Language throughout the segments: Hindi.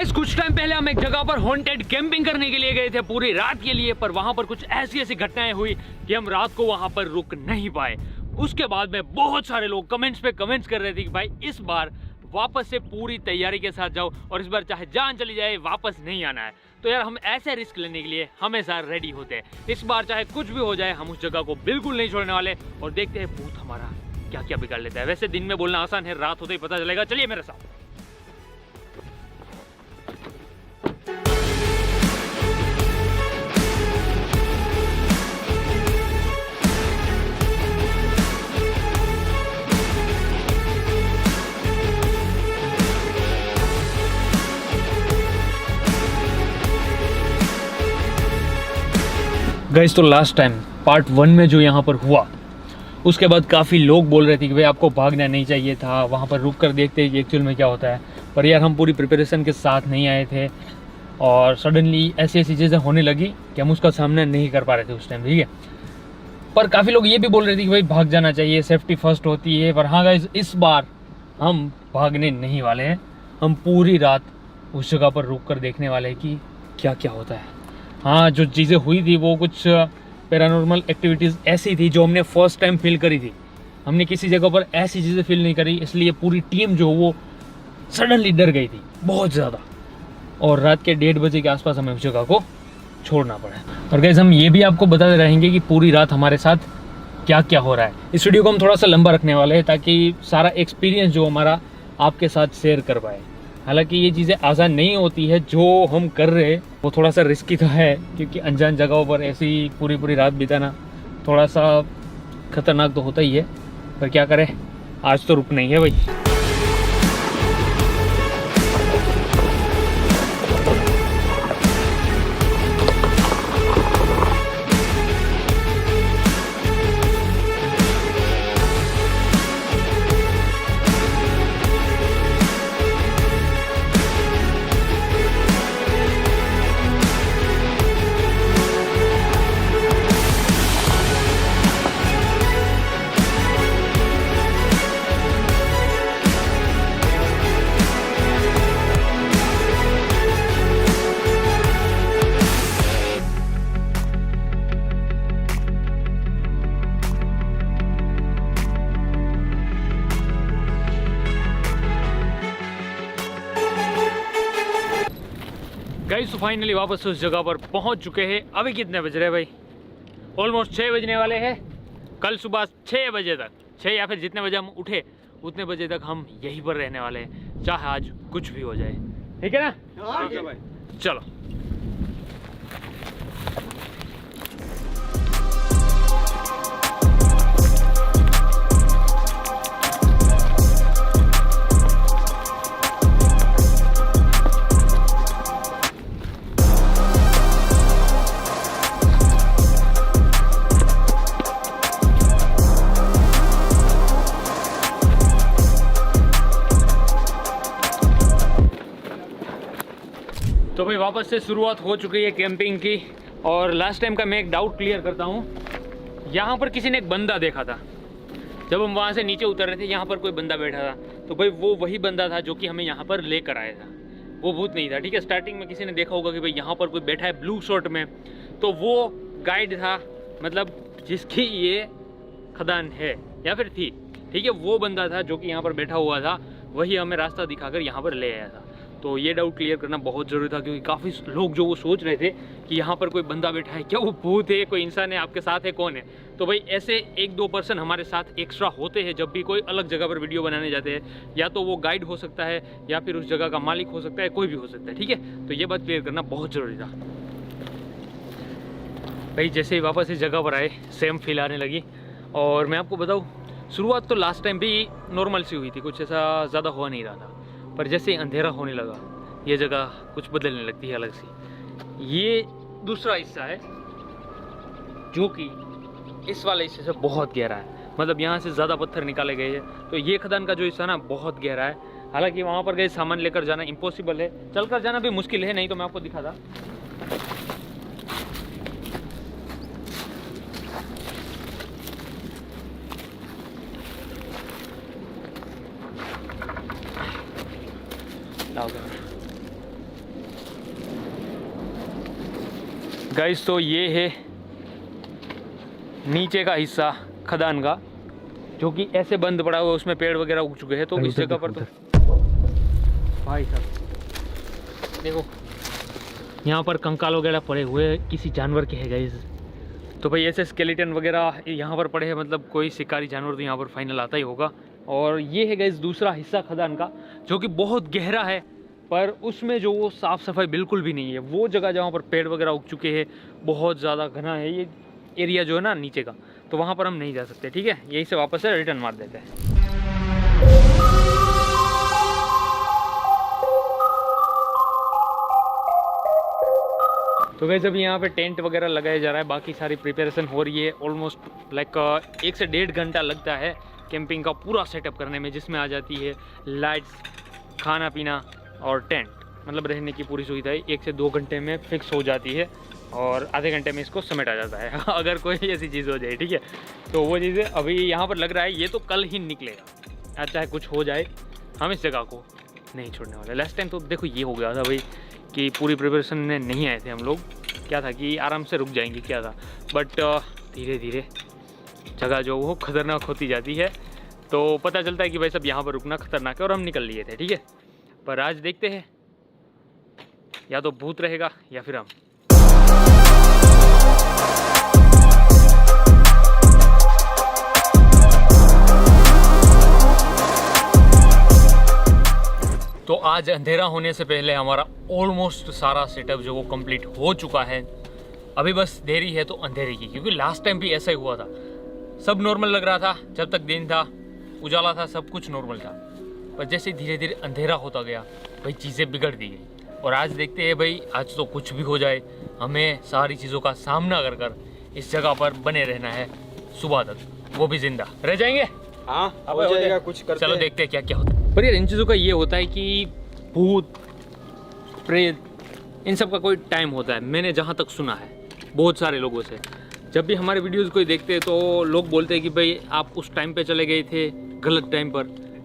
गाइस कुछ टाइम पहले हम एक जगह पर हॉन्टेड कैंपिंग करने के लिए गए थे पूरी रात के लिए, पर वहां पर कुछ ऐसी ऐसी घटनाएं हुई कि हम रात को वहां पर रुक नहीं पाए। उसके बाद में बहुत सारे लोग कमेंट्स पे कमेंट्स कर रहे थे कि भाई इस बार वापस से पूरी तैयारी के साथ जाओ और इस बार चाहे जान चली जाए वापस नहीं आना है। तो यार हम ऐसे रिस्क लेने के लिए हमेशा रेडी होते हैं। इस बार चाहे कुछ भी हो जाए हम उस जगह को बिल्कुल नहीं छोड़ने वाले और देखते हैं भूत हमारा क्या क्या बिगाड़ लेता है। वैसे दिन में बोलना आसान है, रात होते ही पता चलेगा। चलिए मेरे साथ। गाइस तो लास्ट टाइम पार्ट 1 में जो यहाँ पर हुआ उसके बाद काफ़ी लोग बोल रहे थे कि भाई आपको भागना नहीं चाहिए था, वहाँ पर रुक कर देखते हैं कि एक्चुअल में क्या होता है। पर यार हम पूरी प्रिपरेशन के साथ नहीं आए थे और सडनली ऐसी ऐसी चीज़ें होने लगी कि हम उसका सामना नहीं कर पा रहे थे उस टाइम, ठीक है। पर काफ़ी लोग ये भी बोल रहे थे कि भाई भाग जाना चाहिए, सेफ्टी फर्स्ट होती है। पर हाँ गाइस इस बार हम भागने नहीं वाले हैं। हम पूरी रात उस जगह पर रुक कर देखने वाले हैं कि क्या क्या होता है। हाँ जो चीज़ें हुई थी वो कुछ पैरानॉर्मल एक्टिविटीज़ ऐसी थी जो हमने फर्स्ट टाइम फील करी थी। हमने किसी जगह पर ऐसी चीज़ें फील नहीं करी, इसलिए पूरी टीम जो वो सडनली डर गई थी बहुत ज़्यादा। और रात के 1:30 बजे के आसपास हमें उस जगह को छोड़ना पड़ा। और गाइस हम ये भी आपको बताते रहेंगे कि पूरी रात हमारे साथ क्या क्या हो रहा है। इस वीडियो को हम थोड़ा सा लंबा रखने वाले हैं ताकि सारा एक्सपीरियंस जो हमारा आपके साथ शेयर कर पाए। हालांकि ये चीज़ें आसान नहीं होती है जो हम कर रहे हैं, वो थोड़ा सा रिस्की तो है क्योंकि अनजान जगहों पर ऐसी पूरी रात बिताना थोड़ा सा खतरनाक तो होता ही है। पर क्या करें, आज तो रुक नहीं है भाई। गाइस तो फाइनली वापस उस जगह पर पहुंच चुके हैं। अभी कितने बज रहे हैं भाई? ऑलमोस्ट 6 बजने वाले हैं। कल सुबह 6 बजे तक, 6 या फिर जितने बजे हम उठे उतने बजे तक हम यहीं पर रहने वाले हैं, चाहे आज कुछ भी हो जाए। ठीक है ना? ठीक है भाई, चलो। तो भाई वापस से शुरुआत हो चुकी है कैंपिंग की। और लास्ट टाइम का मैं एक डाउट क्लियर करता हूँ। यहाँ पर किसी ने एक बंदा देखा था जब हम वहाँ से नीचे उतर रहे थे, यहाँ पर कोई बंदा बैठा था। तो भाई वो वही बंदा था जो कि हमें यहाँ पर लेकर आया था, वो भूत नहीं था, ठीक है। स्टार्टिंग में किसी ने देखा होगा कि भाई यहाँ पर कोई बैठा है ब्लू शर्ट में, तो वो गाइड था, मतलब जिसकी ये खदान है या फिर थी, ठीक है। वो बंदा था जो कि यहाँ पर बैठा हुआ था, वही हमें रास्ता दिखाकर यहाँ पर ले आया था। तो ये डाउट क्लियर करना बहुत ज़रूरी था क्योंकि काफ़ी लोग जो वो सोच रहे थे कि यहाँ पर कोई बंदा बैठा है, क्या वो भूत है, कोई इंसान है, आपके साथ है, कौन है। तो भाई ऐसे 1-2 पर्सन हमारे साथ एक्स्ट्रा होते हैं जब भी कोई अलग जगह पर वीडियो बनाने जाते हैं। या तो वो गाइड हो सकता है या फिर उस जगह का मालिक हो सकता है, कोई भी हो सकता है, ठीक है। तो ये बात क्लियर करना बहुत ज़रूरी था भाई। जैसे ही वापस इस जगह पर आए सेम फील आने लगी। और मैं आपको बताऊँ, शुरुआत तो लास्ट टाइम भी नॉर्मल सी हुई थी, कुछ ऐसा ज़्यादा हो नहीं रहा था। पर जैसे अंधेरा होने लगा ये जगह कुछ बदलने लगती है अलग सी। ये दूसरा हिस्सा है जो कि इस वाले हिस्से से बहुत गहरा है, मतलब यहाँ से ज़्यादा पत्थर निकाले गए हैं। तो ये खदान का जो हिस्सा ना बहुत गहरा है। हालांकि वहाँ पर गए सामान लेकर जाना इम्पॉसिबल है, चलकर जाना भी मुश्किल है, नहीं तो मैं आपको दिखाता। गाइस तो ये है नीचे का हिस्सा खदान का, जो कि ऐसे बंद पड़ा हुआ है, उसमें पेड़ वगैरह उग चुके हैं। तो इस जगह पर तो भाई साहब देखो यहाँ पर कंकाल वगैरह पड़े हुए किसी जानवर के हैं गाइस। तो भाई ऐसे स्केलेटन वगैरह यहाँ पर पड़े हैं, मतलब कोई शिकारी जानवर तो यहाँ पर फाइनल आता ही होगा। और ये है गाइस दूसरा हिस्सा खदान का, जो कि बहुत गहरा है, पर उसमें जो वो साफ़ सफाई बिल्कुल भी नहीं है। वो जगह जहाँ पर पेड़ वगैरह उग चुके हैं, बहुत ज़्यादा घना है ये एरिया जो है ना नीचे का, तो वहाँ पर हम नहीं जा सकते। ठीक है, यहीं से वापस से रिटर्न मार देते हैं। तो गाइस अभी यहाँ पे टेंट वगैरह लगाया जा रहा है, बाकी सारी प्रिपरेशन हो रही है। ऑलमोस्ट लाइक 1 से 1.5 घंटा लगता है कैंपिंग का पूरा सेटअप करने में, जिसमें आ जाती है लाइट्स, खाना पीना और टेंट, मतलब रहने की पूरी सुविधा 1 से 2 घंटे में फिक्स हो जाती है, और आधे घंटे में इसको समेटा जाता है अगर कोई ऐसी चीज़ हो जाए। ठीक है, तो वो चीज़ें अभी यहाँ पर लग रहा है ये तो कल ही निकलेगा, चाहे कुछ हो जाए हम इस जगह को नहीं छोड़ने वाले। लास्ट टाइम तो देखो ये हो गया था भाई कि पूरी प्रिपरेशन में नहीं आए थे हम लोग, क्या था कि आराम से रुक जाएंगे क्या था, बट धीरे धीरे जगह जो वो खतरनाक होती जाती है, तो पता चलता है कि भाई सब यहाँ पर रुकना खतरनाक है, और हम निकल लिए थे। ठीक है, पर आज देखते हैं या तो भूत रहेगा या फिर हम। तो आज अंधेरा होने से पहले हमारा ऑलमोस्ट सारा सेटअप जो वो कंप्लीट हो चुका है। अभी बस देरी है तो अंधेरे की, क्योंकि लास्ट टाइम भी ऐसा ही हुआ था। सब नॉर्मल लग रहा था जब तक दिन था, उजाला था, सब कुछ नॉर्मल था, पर जैसे धीरे धीरे अंधेरा होता गया भाई चीज़ें बिगड़ दी गई। और आज देखते हैं भाई, आज तो कुछ भी हो जाए, हमें सारी चीज़ों का सामना कर कर इस जगह पर बने रहना है सुबह तक, वो भी जिंदा रह जाएंगे। हाँ हो जाएगा, कुछ करते चलो देखते हैं क्या क्या होता है। पर यार इन चीज़ों का ये होता है कि भूत प्रेत इन सब का कोई टाइम होता है। मैंने जहाँ तक सुना है बहुत सारे लोगों से, जब भी हमारे वीडियोज़ कोई देखते हैं तो लोग बोलते हैं कि भाई आप उस टाइम पे चले गए थे गलत टाइम पर,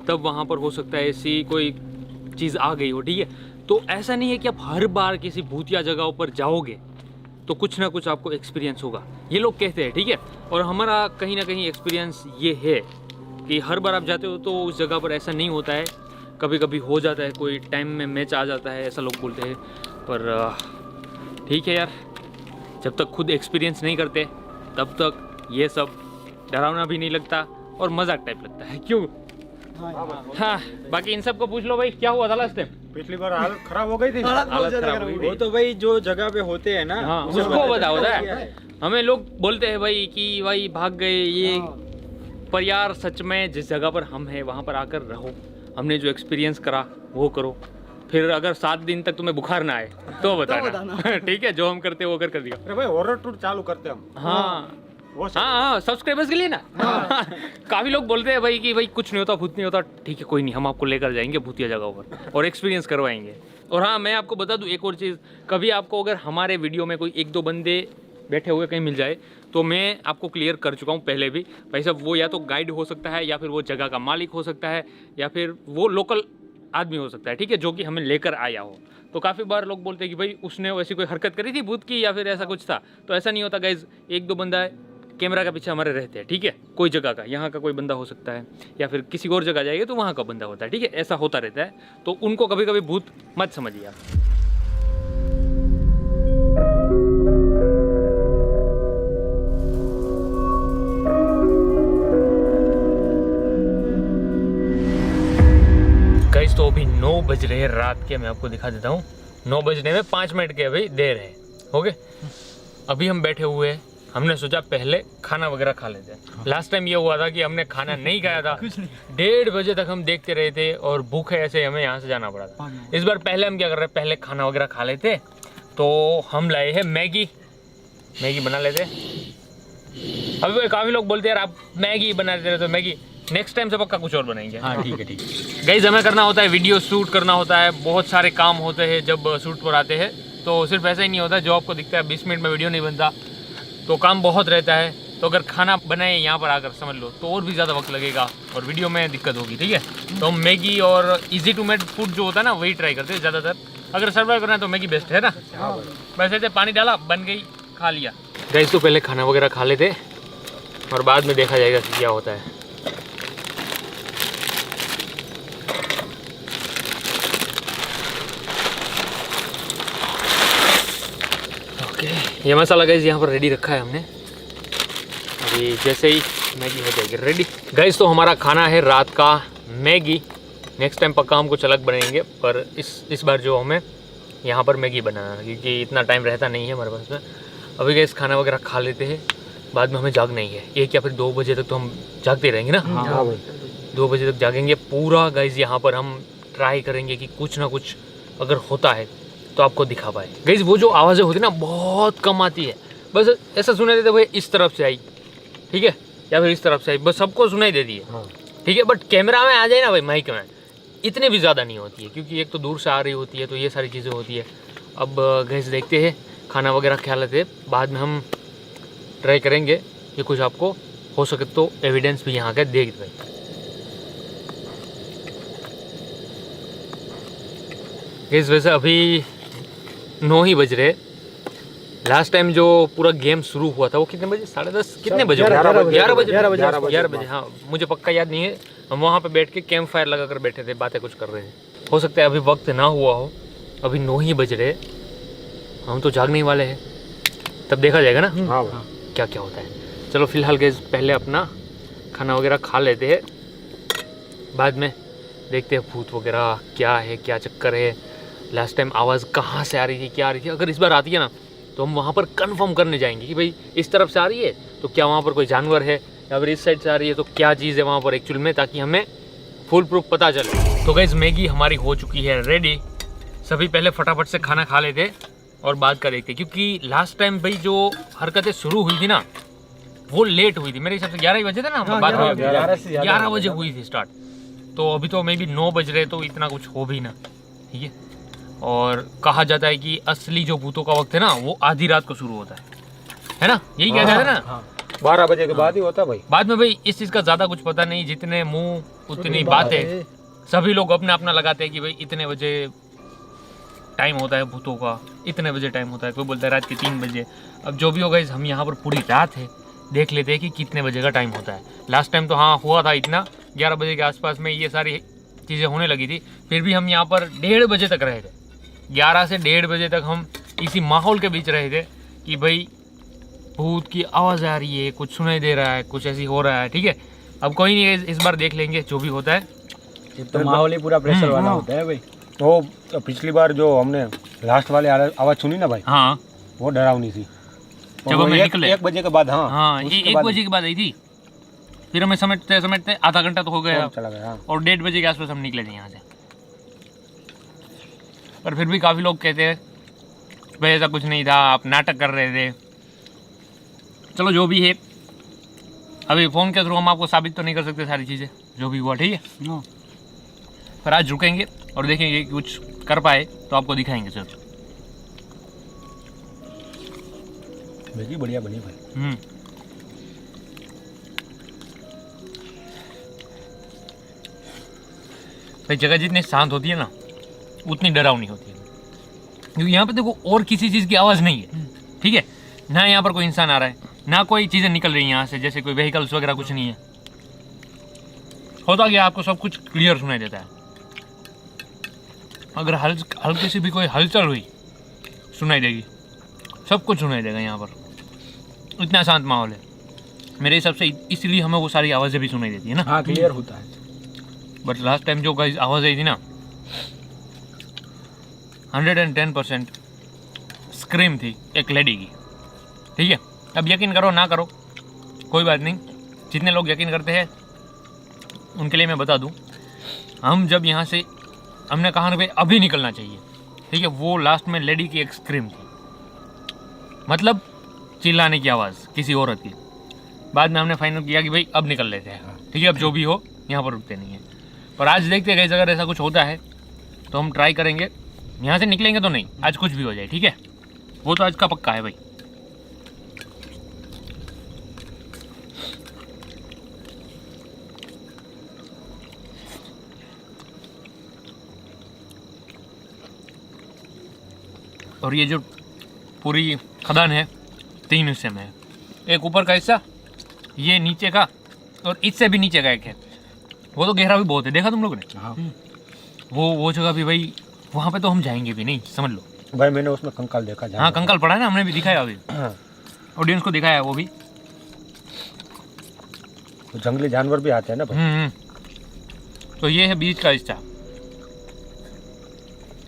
तब वहाँ पर हो सकता है ऐसी कोई चीज़ आ गई हो। ठीक है, तो ऐसा नहीं है कि आप हर बार किसी भूतिया जगहों पर जाओगे तो कुछ ना कुछ आपको एक्सपीरियंस होगा, ये लोग कहते हैं। ठीक है, और हमारा कहीं ना कहीं एक्सपीरियंस ये है कि हर बार आप जाते हो तो उस जगह पर ऐसा नहीं होता है, कभी कभी हो जाता है, कोई टाइम में मैच आ जाता है, ऐसा लोग बोलते हैं। पर ठीक है यार, जब तक खुद एक्सपीरियंस नहीं करते तब तक ये सब डरावना भी नहीं लगता और मजाक टाइप लगता है, क्यों? हाँ, बाकी इन सब को पूछ लो भाई क्या हुआ था लास्ट टाइम। पिछली बार हालत खराब हो गई थी। हालत खराब हो गई। वो तो भाई जो जगह पे होते हैं ना, हाँ, उसको बता होता है। हमें लोग बोलते हैं भाई कि भाई भाग गए ये, पर यार सच में जिस जगह पर हम हैं वहाँ पर आकर रहो, हमने जो एक्सपीरियंस करा वो करो। फिर अगर 7 दिन तक तुम्हें बुखार ना आए तो बताना ठीक है, जो हम करते हैं वो कर दिया। अरे भाई हॉरर टूर चालू करते हम। हाँ हाँ, सब्सक्राइबर्स के लिए ना काफ़ी लोग बोलते हैं भाई कि भाई कुछ नहीं होता, भूत नहीं होता। ठीक है, कोई नहीं, हम आपको लेकर जाएंगे भूतिया जगहों पर और एक्सपीरियंस करवाएंगे। और हाँ, मैं आपको बता दूं एक और चीज़, कभी आपको अगर हमारे वीडियो में कोई 1-2 बंदे बैठे हुए कहीं मिल जाए तो मैं आपको क्लियर कर चुका हूँ पहले भी भाई साहब, वो या तो गाइड हो सकता है, या फिर वो जगह का मालिक हो सकता है, या फिर वो लोकल आदमी हो सकता है। ठीक है, जो कि हमें लेकर आया हो। तो काफ़ी बार लोग बोलते हैं कि भाई उसने वैसी कोई हरकत करी थी भूत की, या फिर ऐसा कुछ था, तो ऐसा नहीं होता गाइज। 1-2 बंदा कैमरा के पीछे हमारे रहते हैं। ठीक है, कोई जगह का, यहाँ का कोई बंदा हो सकता है, या फिर किसी और जगह जाएंगे तो वहाँ का बंदा होता है। ठीक है, ऐसा होता रहता है, तो उनको कभी कभी भूत मत समझिए आप। गाइस तो अभी 9 बज रहे हैं रात के, मैं आपको दिखा देता हूँ। 9 बजने में 5 मिनट के अभी देर है। ओके, अभी हम बैठे हुए हैं, हमने सोचा पहले खाना वगैरह खा लेते हैं। लास्ट टाइम ये हुआ था कि हमने खाना नहीं खाया था, 1:30 बजे तक हम देखते रहे थे और भूखे ऐसे हमें यहाँ से जाना पड़ा था। इस बार पहले हम क्या कर रहे हैं, पहले खाना वगैरह खा लेते। तो हम लाए हैं मैगी बना लेते। अभी काफ़ी लोग बोलते हैं यार आप मैगी बना देते तो मैगी, नेक्स्ट टाइम से पक्का कुछ और बनाएंगे। हाँ ठीक है गाइस, हमें करना होता है वीडियो शूट करना होता है, बहुत सारे काम होते हैं जब शूट पर आते हैं। तो सिर्फ ऐसा ही नहीं होता जो आपको दिखता है 20 मिनट में वीडियो नहीं बनता, तो काम बहुत रहता है। तो अगर खाना बनाए यहाँ पर आकर समझ लो तो और भी ज़्यादा वक्त लगेगा और वीडियो में दिक्कत होगी। ठीक है, तो हम मैगी और इजी टू मेड फूड जो होता है ना वही ट्राई करते हैं ज़्यादातर। अगर सर्वाइव करना है तो मैगी बेस्ट है ना। बस ऐसे पानी डाला, बन गई, खा लिया। गाइस तो पहले खाना वगैरह खा लेते और बाद में देखा जाएगा कि क्या होता है। ओके, ये मसाला गाइस यहाँ पर रेडी रखा है हमने। अभी जैसे ही मैगी हो जाएगी रेडी। गाइस तो हमारा खाना है रात का मैगी। नेक्स्ट टाइम पक्का हम कुछ अलग बनाएंगे, पर इस बार जो हमें यहाँ पर मैगी बनाना है, क्योंकि इतना टाइम रहता नहीं है हमारे पास में। अभी गाइस खाना वगैरह खा लेते हैं, बाद में हमें जागना ही है। 1 या फिर 2 बजे तक तो हम जागते रहेंगे ना। हाँ भाई, 2 बजे तक जागेंगे पूरा। गाइस यहाँ पर हम ट्राई करेंगे कि कुछ ना कुछ अगर होता है तो आपको दिखा पाए। गाइस वो जो आवाज़ें होती है ना बहुत कम आती है, बस ऐसा सुनाई देता है भाई इस तरफ से आई, ठीक है, या फिर इस तरफ से आई, बस सबको सुनाई देती है। ठीक है, बट कैमरा में आ जाए ना भाई, माइक में इतने भी ज़्यादा नहीं होती है, क्योंकि एक तो दूर से आ रही होती है, तो ये सारी चीज़ें होती है। अब गाइस देखते हैं, खाना वगैरह खा लेते हैं, बाद में हम ट्राई करेंगे कि कुछ आपको हो सके तो एविडेंस भी यहाँ का देख भाई। गाइस वैसे अभी 9 ही बज रहे। लास्ट टाइम जो पूरा गेम शुरू हुआ था वो कितने बजे, 10:30 कितने बजे, 11 बजे। हाँ मुझे पक्का याद नहीं है। हम वहाँ पे बैठ के कैंप फायर लगा कर बैठे थे, बातें कुछ कर रहे थे। हो सकता है अभी वक्त ना हुआ हो, अभी 9 ही बज रहे, हम तो जागने ही वाले हैं, तब देखा जाएगा ना। हाँ क्या क्या होता है। चलो फिलहाल गाइस पहले अपना खाना वगैरह खा लेते हैं, बाद में देखते हैं भूत वगैरह क्या है, क्या चक्कर है, लास्ट टाइम आवाज़ कहाँ से आ रही थी, क्या आ रही थी। अगर इस बार आती है ना तो हम वहाँ पर कंफर्म करने जाएंगे कि भाई इस तरफ से आ रही है तो क्या वहाँ पर कोई जानवर है, या फिर इस साइड से आ रही है तो क्या चीज़ है वहाँ पर एक्चुअल में, ताकि हमें फुल प्रूफ पता चले। तो गाइस मैगी हमारी हो चुकी है रेडी। सभी पहले फटाफट से खाना खा लेते और बात कर देखते, क्योंकि लास्ट टाइम भाई जो हरकतें शुरू हुई थी ना वो लेट हुई थी। मेरे हिसाब से 11 ही बजे थे ना, बात 11 बजे हुई थी स्टार्ट। तो अभी तो मे बी 9 बज रहे, तो इतना कुछ हो भी ना, ठीक है। और कहा जाता है कि असली जो भूतों का वक्त है ना वो आधी रात को शुरू होता है ना, यही कहा जाता है ना। 12 बजे के बाद ही होता है भाई। बाद में भाई इस चीज़ का ज़्यादा कुछ पता नहीं, जितने मुंह उतनी बातें। सभी लोग अपना अपना लगाते हैं कि भाई इतने बजे टाइम होता है भूतों का, इतने बजे टाइम होता है, कोई बोलता है रात के 3 बजे। अब जो भी होगा इस हम यहाँ पर पूरी रात है, देख लेते हैं कि कितने बजे का टाइम होता है। लास्ट टाइम तो हाँ हुआ था इतना, 11 बजे के आसपास में ये सारी चीज़ें होने लगी थी, फिर भी हम यहाँ पर 1:30 बजे तक रहे थे। 11 से 1:30 बजे तक हम इसी माहौल के बीच रहे थे कि भाई भूत की आवाज़ आ रही है, कुछ सुनाई दे रहा है, कुछ ऐसी हो रहा है, ठीक है। अब कोई नहीं, इस बार देख लेंगे जो भी होता है। तो माहौल ही पूरा प्रेशर वाला होता है भाई। तो पिछली बार जो हमने लास्ट वाले आवाज़ सुनी ना भाई, हाँ वो डरावनी थी। जब हमें निकले 1 बजे के बाद, हाँ 1 बजे के बाद आई थी, फिर हमें समेटते समेटते आधा घंटा तो हो गया चला गया। और 1:30 बजे के आसपास हम निकले थे यहाँ से। पर फिर भी काफ़ी लोग कहते हैं भाई ऐसा कुछ नहीं था, आप नाटक कर रहे थे। चलो जो भी है, अभी फ़ोन के थ्रू हम आपको साबित तो नहीं कर सकते सारी चीज़ें, जो भी हुआ, ठीक है। पर आज रुकेंगे और देखेंगे कि कुछ कर पाए तो आपको दिखाएंगे सर। मैगी बढ़िया बनी भाई। भाई जगह जितनी शांत होती है ना उतनी डरावनी होती है, क्योंकि यहाँ पे देखो और किसी चीज़ की आवाज़ नहीं है, ठीक है ना। यहाँ पर कोई इंसान आ रहा है, ना कोई चीज़ें निकल रही हैं यहाँ से, जैसे कोई व्हीकल्स वगैरह कुछ नहीं है। होता क्या, आपको सब कुछ क्लियर सुनाई देता है। अगर हल्की सी भी कोई हलचल हुई सुनाई देगी, सब कुछ सुनाई देगा यहाँ पर। इतना शांत माहौल है मेरे हिसाब से, इसलिए हमें वो सारी आवाज़ें भी सुनाई देती है ना। हाँ क्लियर होता है। बट लास्ट टाइम जो गाइस आवाज़ आई थी ना 110% स्क्रीम थी एक लेडी की, ठीक है। अब यकीन करो ना करो कोई बात नहीं, जितने लोग यकीन करते हैं उनके लिए मैं बता दूं, हम जब यहाँ से हमने कहा ना भाई अभी निकलना चाहिए, ठीक है, वो लास्ट में लेडी की एक स्क्रीम थी, मतलब चिल्लाने की आवाज़ किसी औरत की। बाद में हमने फाइनल किया कि भाई अब निकल लेते हैं, ठीक है, अब जो भी हो यहाँ पर रुकते नहीं है। पर आज देखते हैं अगर ऐसा कुछ होता है तो हम ट्राई करेंगे, यहाँ से निकलेंगे तो नहीं, आज कुछ भी हो जाए, ठीक है, वो तो आज का पक्का है भाई। और ये जो पूरी खदान है 3 हिस्से में है। एक ऊपर का हिस्सा, ये नीचे का, और इससे भी नीचे का एक है। वो तो गहरा भी बहुत है, देखा तुम लोगों ने? हाँ वो जगह भी भाई, वहाँ पे तो हम जाएंगे भी नहीं, समझ लो। भाई मैंने उसमें कंकाल देखा। हाँ कंकाल पड़ा है ना, हमने भी दिखाया अभी, ऑडियंस को दिखाया है वो भी। तो जंगली जानवर भी आते हैं ना भाई। तो ये है बीच का हिस्सा।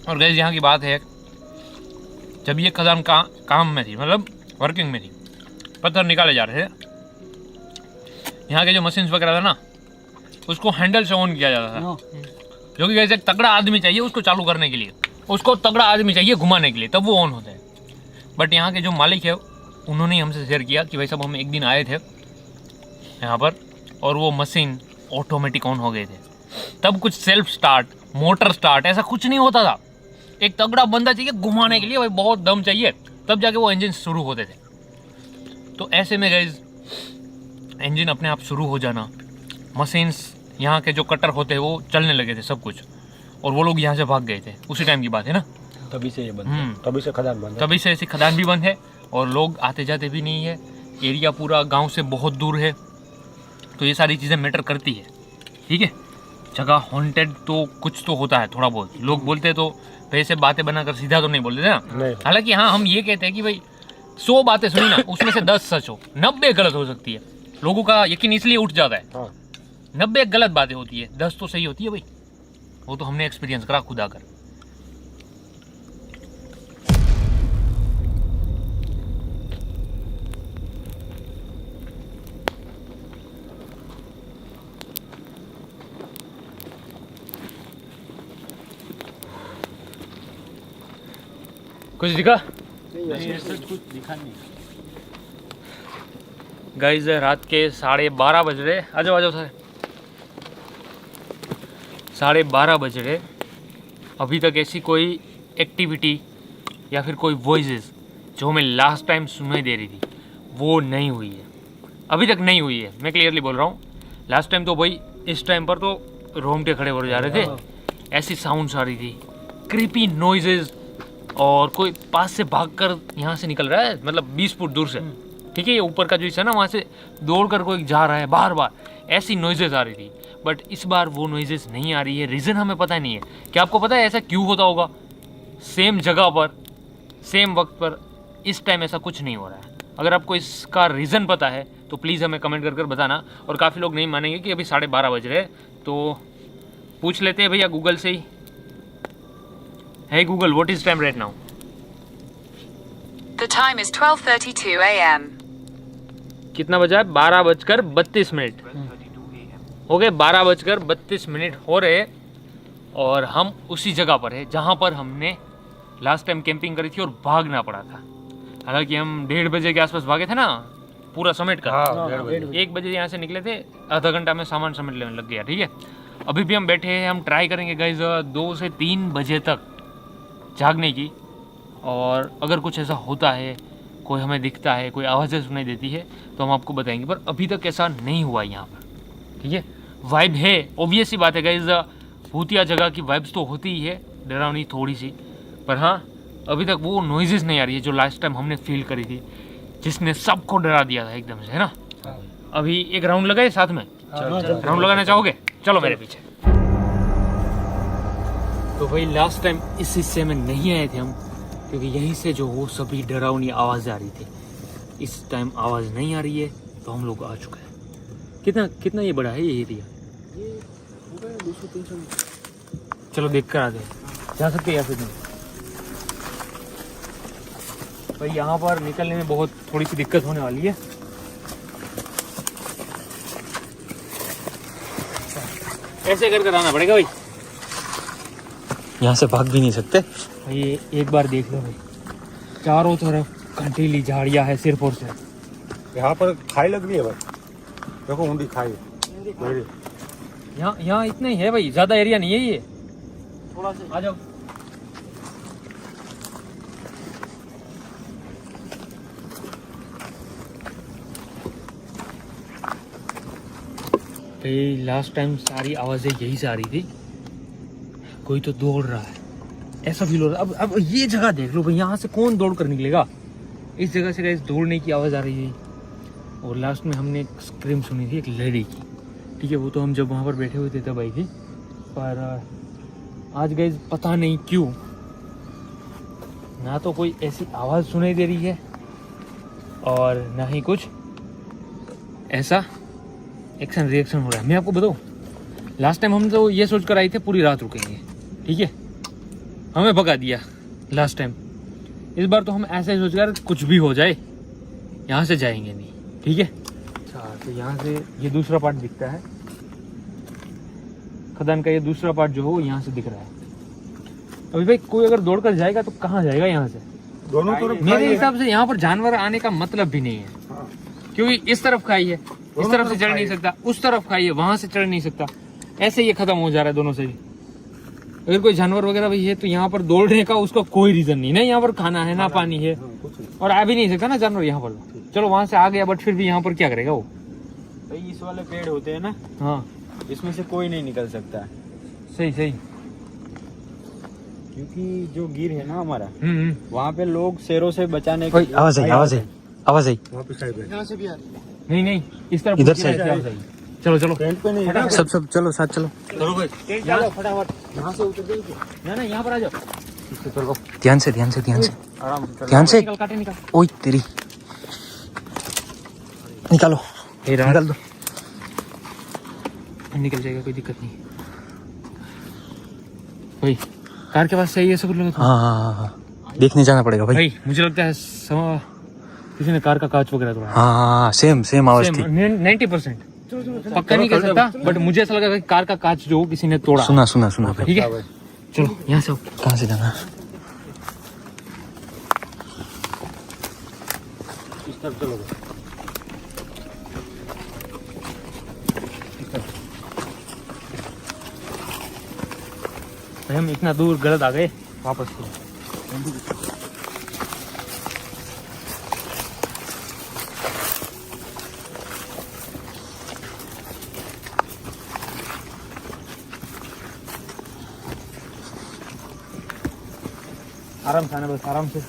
और गैस यहाँ की बात है, जब ये खदान काम में थी, मतलब वर्किंग में थी, पत्थर निकाले जा रहे थे, यहाँ के जो मशीन्स वगैरह था ना, उसको हैंडल से ऑन किया जाता था। जो कि वैसे एक तगड़ा आदमी चाहिए उसको चालू करने के लिए, उसको तगड़ा आदमी चाहिए घुमाने के लिए, तब वो ऑन होता है। बट यहाँ के जो मालिक है उन्होंने ही हमसे शेयर किया कि भाई साहब हम एक दिन आए थे यहाँ पर, और वो मशीन ऑटोमेटिक ऑन हो गए थे। तब कुछ सेल्फ स्टार्ट, मोटर स्टार्ट, ऐसा कुछ नहीं होता था। एक तगड़ा बंदा चाहिए घुमाने के लिए, भाई बहुत दम चाहिए, तब जाके वो इंजन शुरू होते थे। तो ऐसे में गाइस इंजन अपने आप शुरू हो जाना, मशीन्स यहाँ के जो कटर होते हैं वो चलने लगे थे सब कुछ, और वो लोग यहाँ से भाग गए थे। उसी टाइम की बात है ना, तभी से ये बंद है, तभी से खदान बंद है। तभी से ऐसी खदान भी बंद है, और लोग आते जाते भी नहीं है। एरिया पूरा गांव से बहुत दूर है, तो ये सारी चीज़ें मैटर करती है। ठीक है, जगह हॉन्टेड तो कुछ तो होता है थोड़ा बहुत। लोग बोलते तो वैसे बातें बनाकर सीधा तो नहीं बोलते थे ना। हालांकि हाँ, हम ये कहते हैं कि भाई 100 बातें सुनी ना, उसमें से 10 सच हो, 90 गलत हो सकती है। लोगों का यकीन इसलिए उठ जाता है। 90 गलत बातें होती है, 10 तो सही होती है भाई। वो तो हमने एक्सपीरियंस करा खुद आकर। कुछ दिखा? कुछ दिखा नहीं गाइस, रात के 12:30 बज रहे। आ जाओ सर। 12:30 बज रहे। अभी तक ऐसी कोई एक्टिविटी या फिर कोई वॉइसेस जो हमें लास्ट टाइम सुनाई दे रही थी वो नहीं हुई है, अभी तक नहीं हुई है। मैं क्लियरली बोल रहा हूँ। लास्ट टाइम तो भाई इस टाइम पर तो रोंगटे खड़े हो जा रहे थे, ऐसी साउंड्स आ रही थी, क्रीपी नॉइजेज, और कोई पास से भागकर यहाँ से निकल रहा है, मतलब 20 फुट दूर से। ठीक है, ये ऊपर का जो हिस्सा है ना, वहाँ से दौड़कर कोई जा रहा है बार बार, ऐसी नॉइजेज आ रही थी। बट इस बार वो नॉइजेज नहीं आ रही है। रीज़न हमें पता नहीं है। क्या आपको पता है ऐसा क्यों होता होगा? सेम जगह पर सेम वक्त पर इस टाइम ऐसा कुछ नहीं हो रहा है। अगर आपको इसका रीज़न पता है तो प्लीज़ हमें कमेंट कर बताना। और काफ़ी लोग नहीं मानेंगे कि अभी 12:30 बज रहे, तो पूछ लेते हैं भैया गूगल से ही। Hey Google, what is time right now? The time is 12:32 a.m. कितना बजा है? 12:32 हो गए। 12:32 हो रहे, और हम उसी जगह पर है जहाँ पर हमने लास्ट टाइम कैंपिंग करी थी और भागना पड़ा था। हालांकि हम 1:30 बजे के आसपास भागे थे ना, पूरा समेट कर। 1 बजे यहाँ से निकले थे, आधा घंटा में सामान समेट लेने लग गया। ठीक है, अभी भी हम बैठे हैं। हम ट्राई करेंगे गाइस 2 से 3 बजे तक जागने की, और अगर कुछ ऐसा होता है, कोई हमें दिखता है, कोई आवाज़ें सुनाई देती है, तो हम आपको बताएंगे। पर अभी तक ऐसा नहीं हुआ यहाँ पर। ठीक है, वाइब है, ऑब्वियस सी बात है गाइस, भूतिया जगह की वाइब्स तो होती ही है, डरावनी थोड़ी सी। पर हाँ, अभी तक वो नॉइजेस नहीं आ रही है जो लास्ट टाइम हमने फील करी थी, जिसने सबको डरा दिया था एकदम से, है ना। अभी एक राउंड लगाए साथ में, राउंड लगाना चाहोगे? चलो मेरे पीछे। तो भाई लास्ट टाइम इस हिस्से में नहीं आए थे हम, क्योंकि यहीं से जो वो सभी डरावनी आवाज़ आ रही थी। इस टाइम आवाज़ नहीं आ रही है, तो हम लोग आ चुके हैं। कितना ये बड़ा है ये एरिया? ये होगा 200-300। चलो देख कर आते हैं, जा सकते हैं या फिर नहीं? भाई यहाँ पर निकलने में बहुत थोड़ी सी दिक्कत होने वाली है। ऐसे कर आना पड़ेगा भाई, यहाँ से भाग भी नहीं सकते। भाई एक बार देख लो भाई, चारों तरफ कंटीली झाड़ियाँ है सिर्फ और सिर्फ। यहाँ पर खाई लग रही है भाई, देखो ऊंधी खाई। यहाँ इतना ही है भाई, ज़्यादा एरिया नहीं है ये। थोड़ा सा आ जाओ। भाई लास्ट टाइम सारी आवाज़ें यही से आ रही थी, कोई तो दौड़ रहा है, ऐसा फील हो रहा है। अब ये जगह देख लो भाई, यहाँ से कौन दौड़ कर निकलेगा? इस जगह से गाइस दौड़ने की आवाज़ आ रही थी और लास्ट में हमने एक स्क्रीम सुनी थी एक लेडी की, ठीक है। वो तो हम जब वहाँ पर बैठे हुए थे तब आई थी, पर आज गाइस पता नहीं क्यों ना तो कोई ऐसी आवाज़ सुनाई दे रही है और ना ही कुछ ऐसा एक्शन रिएक्शन हो रहा है। मैं आपको बताऊँ, लास्ट टाइम हम तो ये सोच कर आए थे पूरी रात रुकेंगे, ठीक है, हमें भगा दिया लास्ट टाइम। इस बार तो हम ऐसे ही सोच कर कुछ भी हो जाए यहाँ से जाएंगे नहीं, ठीक है। अच्छा, तो यहाँ से ये दूसरा पार्ट दिखता है खदान का, ये दूसरा पार्ट जो हो यहाँ से दिख रहा है। अभी भाई कोई अगर दौड़ कर जाएगा तो कहाँ जाएगा यहाँ से? दोनों तरफ मेरे हिसाब से यहाँ पर जानवर आने का मतलब भी नहीं है, क्योंकि इस तरफ खाई है, इस तरफ से चढ़ नहीं सकता, उस तरफ खाई है, वहां से चढ़ नहीं सकता, ऐसे ये खत्म हो जा रहा है दोनों से भी। अगर कोई जानवर वगैरह भी है तो यहाँ पर दौड़ने का उसका कोई रीजन नहीं, ना यहाँ पर खाना है ना पानी है, और आ भी नहीं सकता ना जानवर यहाँ पर। चलो वहां से आ गया, बट फिर भी यहाँ पर क्या करेगा वो? भाई इस वाले पेड़ होते हैं ना, हाँ इसमें से कोई नहीं निकल सकता है, सही सही। क्योंकि जो गिर है ना हमारा, वहाँ पे लोग शेरों से बचाने भाई आवाज आई आवाज आई। नहीं नहीं, इस तरफ इधर से। आवाज़ आई। चलो चलो टेंट पे नहीं, सब चलो साथ चलो। चलो भाई, चलो फटाफट यहाँ से उतर जाओ ना, यहाँ पर आ जाओ। ध्यान से आराम से निकल, काटे निकल। ओए तेरी, निकालो निकाल दो। निकल जाएगा, कोई दिक्कत नहीं भाई। कार के पास से ये सब कुछ लगा। हाँ, देखने जाना पड़ेगा भाई। भाई मुझे लगता है किसी ने कार का कांच वगैरह तोड़ा। हाँ सेम आवाज थी। 90% पक्का नहीं कह सकता, बट मुझे ऐसा लगा कि कार का कांच जो किसी ने तोड़ा। सुना भाई। ठीक है, चलो यहाँ से। कहाँ से जाना? इस तरफ चलो। भाई हम इतना दूर गलत आ गए, वापस से। आराम से आना, बस आराम से।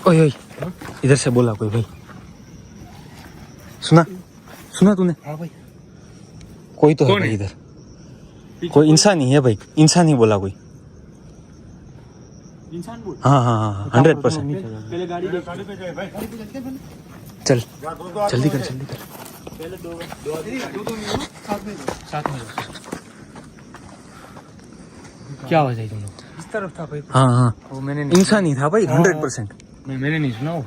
ओए इधर से बोला कोई भाई, सुना तूने? हाँ भाई, कोई तो है कौन भाई है? इधर, कोई इंसान ही है भाई, इंसान ही बोला कोई। इंसान बोल। हाँ 100%। पहले गाड़ी पे जाए भाई, चल जल्दी कर। पहले दो साथ में जाओ। क्या आवाज आई तुम लोग? इस तरफ था भाई। हाँ वो मैंने नहीं, इंसान ही था भाई 100%। मैंने नहीं सुना वो।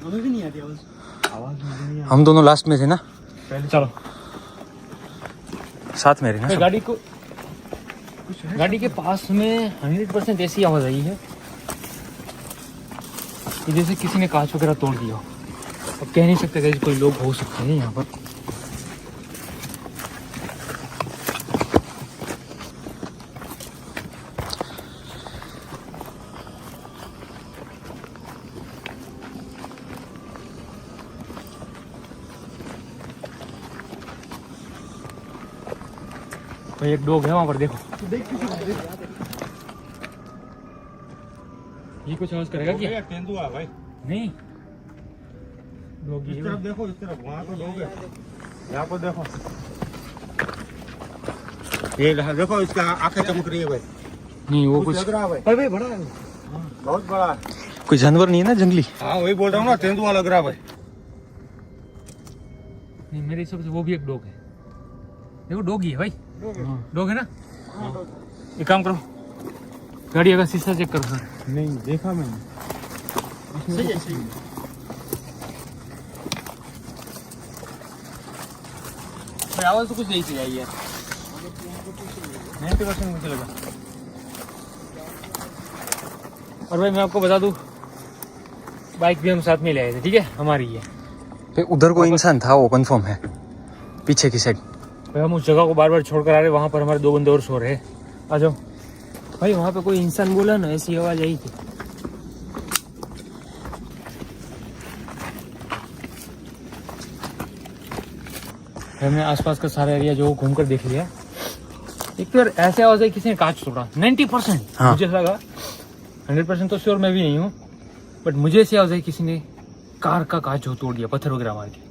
हमें भी नहीं आती आवाज नहीं हम दोनों लास्ट में थे ना, पहले चलो साथ में रहे ना तो सब। गाड़ी के पास में 100% ऐसी आवाज आई है कि जैसे किसी ने कांच वगैरह तोड़ दिया हो। अब कह नहीं सकते कि कोई लोग हो सकते हैं यहाँ पर। भाई एक डॉग है वहाँ पर, देखो। ये कुछ आवाज करेगा क्या? तेंदुआ भाई, नहीं, डॉग इस तरफ देखो, इस तरफ वहाँ तो लोग हैं, यहाँ पर देखो, ये देखो इसका आंखें चमक रही है भाई। नहीं, वो कुछ लग रहा है भाई, भाई बड़ा है। बहुत बड़ा है। कोई जानवर नहीं है ना जंगली? हाँ वही बोल रहा हूँ ना, तेंदुआ लग रहा है भाई। नहीं, मेरे हिसाब से वो भी एक डॉग है। देखो डॉग ही है भाई, डॉग है ना। एक काम करो, गाड़ी का शीशा चेक करो सर। नहीं देखा मैंने। आवाज तो कुछ नहीं सी आई है। 90% मुझे लगा। और भाई मैं आपको बता दूं, बाइक भी हम साथ में ले आए थे, ठीक है, हमारी है। फिर उधर कोई इंसान था, वो कंफर्म है, पीछे की साइड। भाई हम उस जगह को बार बार छोड़कर आ रहे, वहाँ पर हमारे 2 बंदे और सो रहे हैं। आ जाओ भाई, वहाँ पे कोई इंसान बोला ना, ऐसी आवाज आई थी। हमने आसपास का सारा एरिया जो घूम कर देख लिया, एक तो यार ऐसे आवाज है किसी ने कांच तोड़ा 90%। हाँ। मुझे लगा 100% तो श्योर मैं भी नहीं हूँ, बट मुझे ऐसी आवाज है किसी ने कार का कांच हो तोड़ दिया पत्थर वगैरह मार के।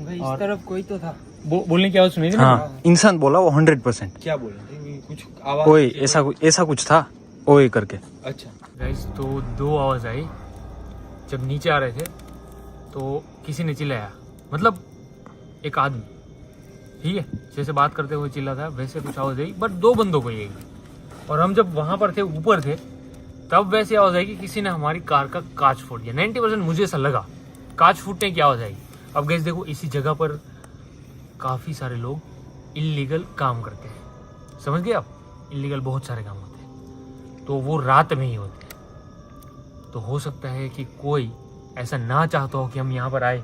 भाई इस और- तरफ कोई तो था। बोलने की आवाज सुनी थी ना? हाँ इंसान बोला वो 100%। क्या बोल रहे थे? कुछ आवाज ओए ऐसा कुछ था ओए करके। अच्छा गाइस तो 2 आवाज आई जब नीचे आ रहे थे, तो किसी ने चिल्लाया, मतलब एक आदमी, ठीक है, जैसे बात करते हुए चिल्ला था वैसे कुछ आवाज आई, बट 2 बंदों को ही आई। और हम जब वहां पर थे, ऊपर थे, तब वैसी आवाज आई कि किसी ने हमारी कार का कांच फोड़ दिया। 90% मुझे ऐसा लगा कांच फूटने की आवाज आई। अब गाइस देखो, इसी जगह पर काफी सारे लोग इल्लीगल काम करते हैं, समझ गए आप? इल्लीगल बहुत सारे काम होते हैं, तो वो रात में ही होते हैं। तो हो सकता है कि कोई ऐसा ना चाहता हो कि हम यहाँ पर आए,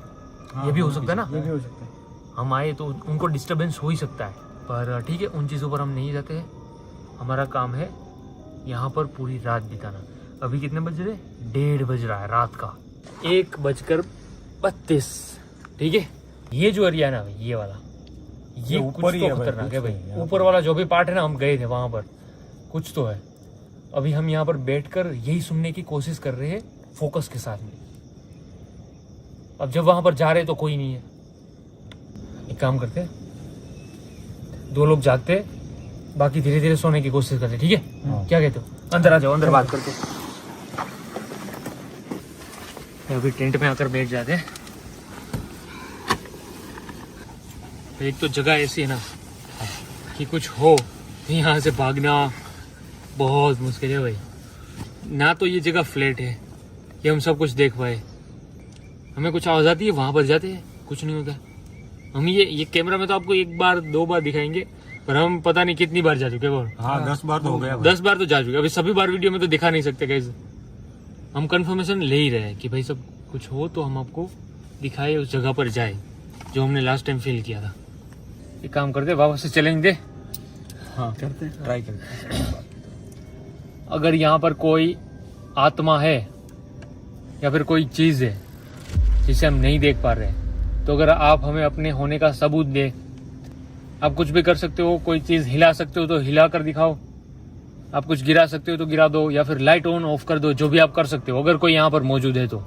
ये भी हो सकता है ना? ये भी हो सकता है। हम आए तो उनको डिस्टरबेंस हो ही सकता है, पर ठीक है, उन चीज़ों पर हम नहीं जाते हैं। हमारा काम है यहाँ पर पूरी रात बिताना। अभी कितने बज रहे? 1:30 बज रहा है रात का, 1:32, ठीक है। ये जो एरिया है ना, ये वाला, ये ऊपर कुछ ही तो है भाई, खतरनाक कुछ है तो है भाई। यहाँ ऊपर वाला जो भी पार्ट है ना, हम गए थे वहां पर, कुछ तो है। अभी हम यहाँ पर बैठकर यही सुनने की कोशिश कर रहे हैं फोकस के साथ में। अब जब वहां पर जा रहे तो कोई नहीं है, एक काम करते हैं, 2 लोग जागते, बाकी धीरे धीरे सोने की कोशिश करते, ठीक है? हाँ। क्या कहते हो? अंदर आ जाओ, अंदर बात करते। अभी टेंट में आकर बैठ जाते हैं। एक तो जगह ऐसी है ना कि कुछ हो तो यहाँ से भागना बहुत मुश्किल है भाई। ना तो ये जगह फ्लैट है कि हम सब कुछ देख पाए, हमें कुछ आवाज आती है, वहां पर जाते हैं, कुछ नहीं होता। हम ये कैमरा में तो आपको 1 बार 2 बार दिखाएंगे, पर हम पता नहीं कितनी बार जा चुके हैं। बोल, हाँ 10 बार तो हो गया भाई। 10 बार तो जा चुके। अभी सभी बार वीडियो में तो दिखा नहीं सकते कैसे। हम कंफर्मेशन ले ही रहे हैं कि भाई सब कुछ हो तो हम आपको दिखाए, उस जगह पर जाए जो हमने लास्ट टाइम फील किया था। एक काम करते, वापस से चैलेंज दे। हाँ करते हैं, ट्राई करते हैं। अगर यहाँ पर कोई आत्मा है या फिर कोई चीज है जिसे हम नहीं देख पा रहे, तो अगर आप हमें अपने होने का सबूत दे, आप कुछ भी कर सकते हो। कोई चीज हिला सकते हो तो हिला कर दिखाओ, आप कुछ गिरा सकते हो तो गिरा दो, या फिर लाइट ऑन ऑफ कर दो, जो भी आप कर सकते हो, अगर कोई यहाँ पर मौजूद है तो।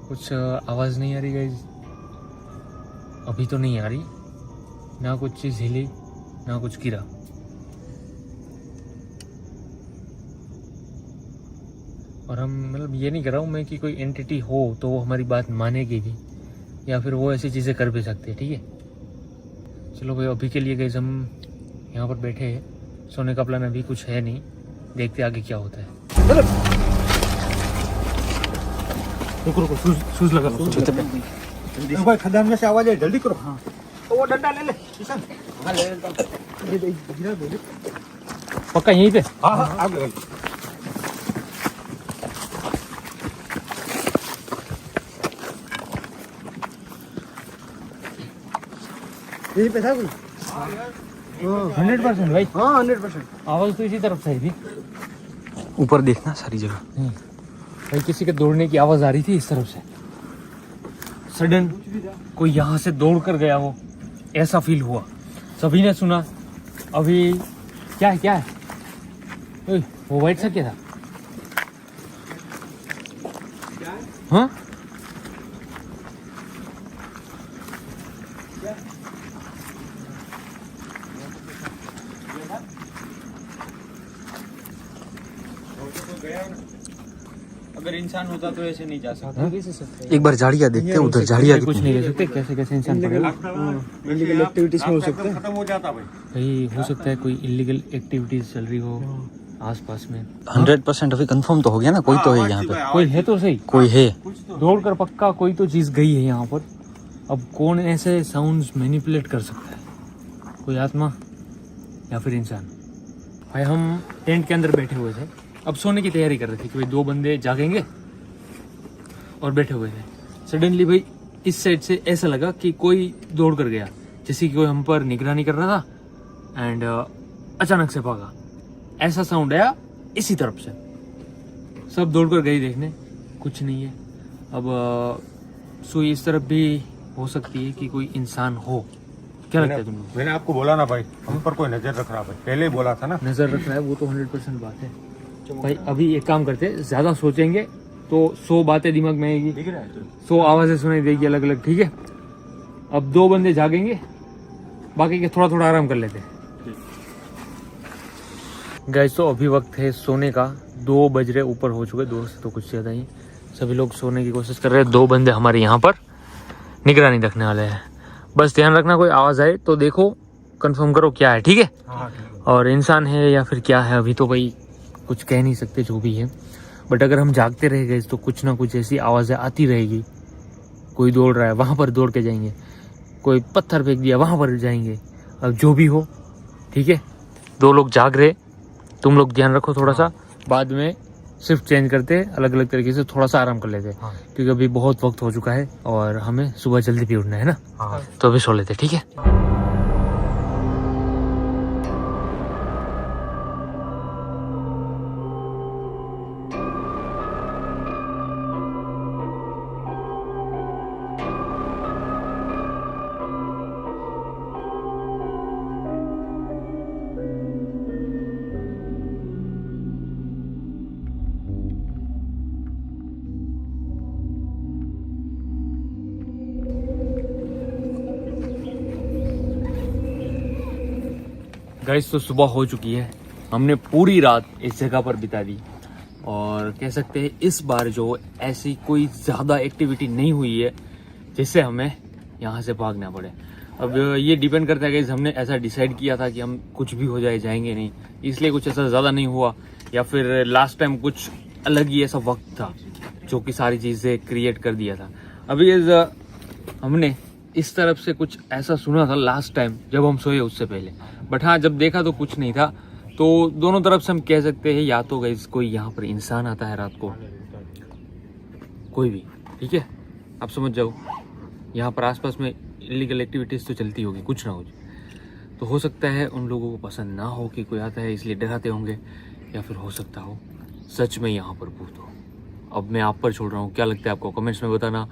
कुछ आवाज नहीं आ रही गाइस, अभी तो नहीं आ रही, ना कुछ चीज हिली ना कुछ गिरा। और हम, मतलब ये नहीं कर रहा हूँ मैं कि कोई एंटिटी हो तो वो हमारी बात मानेगी भी, या फिर वो ऐसी चीज़ें कर भी सकते हैं, ठीक है। चलो भाई, अभी के लिए गाइस हम यहाँ पर बैठे हैं, सोने का प्लान अभी कुछ है नहीं, देखते आगे क्या होता है। रुको रुको, शूज लगा लो। भाई खदान में से आवाज है, जल्दी करो। हाँ वो डंडा ले ले किशन। हाँ ले लेता हूँ। ये गिरा दो। पक्का यहीं पे? हाँ हाँ आ गए। यही पे था कोई? 100% भाई, हाँ 100%। आवाज तो इसी तरफ से आई थी। ऊपर देखना सारी जगह। भाई किसी के दौड़ने की आवाज आ रही थी इस तरफ से, सडन कोई यहाँ से दौड़ कर गया हो, ऐसा फील हुआ, सभी ने सुना। अभी क्या है ओए, वो वाइट सा क्या था? हाँ अगर इंसान होता तो ऐसे नहीं जा सकता। हाँ? कैसे सकता एक बार झाड़ियाँ देखते हैं, उधर झाड़ियाँ कुछ नहीं कह सकते, कैसे कैसे इंसान पड़ेगा। इलीगल एक्टिविटीज में हो सकता है। खत्म हो जाता भाई। भाई हो सकता है कोई इलीगल एक्टिविटीज चल रही हो आसपास में। 100% अभी कंफर्म तो हो गया ना, कोई तो है यहाँ पे, कोई है तो सही, कोई है। दौड़ कर पक्का कोई तो चीज गई है यहाँ पर। अब कौन ऐसे साउंड्स मैनिपुलेट कर सकता है, कोई आत्मा या फिर इंसान। भाई हम टेंट के अंदर बैठे हुए थे, अब सोने की तैयारी कर रहे थे कि भाई 2 बंदे जागेंगे, और बैठे हुए थे। सडनली भाई इस साइड से ऐसा लगा कि कोई दौड़ कर गया, जैसे कि कोई हम पर निगरानी कर रहा था, एंड अचानक से भागा। ऐसा साउंड आया इसी तरफ से, सब दौड़कर गए देखने, कुछ नहीं है। अब सुई इस तरफ भी हो सकती है कि कोई इंसान हो। क्या लगता है तुम लोग? मैंने आपको बोला ना भाई, हम पर कोई नजर रख रहा भाई, पहले ही बोला था ना। नजर रख रहा है वो तो 100% बात है भाई। अभी एक काम करते हैं, ज्यादा सोचेंगे तो 100 बातें दिमाग में आएगी, दिख रहा है तो 100 आवाजें सुनाई देगी अलग अलग, ठीक है। अब 2 बंदे जागेंगे, बाकी के थोड़ा थोड़ा आराम कर लेते हैं। गाइस तो अभी वक्त है सोने का, 2 बज रहे, ऊपर हो चुके 2 से तो कुछ ज़्यादा ही। सभी लोग सोने की कोशिश कर रहे हैं। 2 बंदे हमारे यहाँ पर निगरानी रखने वाले हैं। बस ध्यान रखना, कोई आवाज़ आए तो देखो, कंफर्म करो क्या है, ठीक है। हाँ ठीक है। और इंसान है या फिर क्या है अभी तो भाई कुछ कह नहीं सकते, जो भी है। बट अगर हम जागते रह गए तो कुछ ना कुछ ऐसी आवाज़ें आती रहेगी। कोई दौड़ रहा है, वहाँ पर दौड़ के जाएंगे, कोई पत्थर फेंक दिया, वहाँ पर जाएंगे। अब जो भी हो, ठीक है। 2 लोग जाग रहे, तुम लोग ध्यान रखो थोड़ा सा, बाद में शिफ्ट चेंज करते, अलग अलग तरीके से थोड़ा सा आराम कर लेते, हाँ। क्योंकि अभी बहुत वक्त हो चुका है और हमें सुबह जल्दी भी उठना है ना। हाँ। तो अभी सो लेते, ठीक है। गाइस तो सुबह हो चुकी है, हमने पूरी रात इस जगह पर बिता दी और कह सकते हैं इस बार जो ऐसी कोई ज़्यादा एक्टिविटी नहीं हुई है जिससे हमें यहाँ से भागना पड़े। अब ये डिपेंड करता है कि हमने ऐसा डिसाइड किया था कि हम कुछ भी हो जाए जाएंगे नहीं, इसलिए कुछ ऐसा ज़्यादा नहीं हुआ, या फिर लास्ट टाइम कुछ अलग ही ऐसा वक्त था जो कि सारी चीज़ें क्रिएट कर दिया था। अभी हमने इस तरफ से कुछ ऐसा सुना था लास्ट टाइम जब हम सोए उससे पहले, बट हाँ जब देखा तो कुछ नहीं था। तो दोनों तरफ से हम कह सकते हैं या तो गाइस कोई यहाँ पर इंसान आता है रात को, कोई भी, ठीक है, आप समझ जाओ। यहाँ पर आसपास में इलीगल एक्टिविटीज़ तो चलती होगी कुछ ना कुछ, तो हो सकता है उन लोगों को पसंद ना हो कि कोई आता है इसलिए डराते होंगे, या फिर हो सकता हो सच में यहाँ पर भूत हो। अब मैं आप पर छोड़ रहा हूँ, क्या लगता है आपको, कमेंट्स में बताना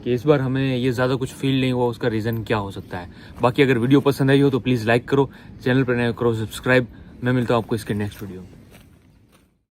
कि इस बार हमें ये ज़्यादा कुछ फील नहीं हुआ, उसका रीज़न क्या हो सकता है। बाकी अगर वीडियो पसंद आई हो तो प्लीज़ लाइक करो, चैनल पर नए करो सब्सक्राइब। मैं मिलता हूँ आपको इसके नेक्स्ट वीडियो में।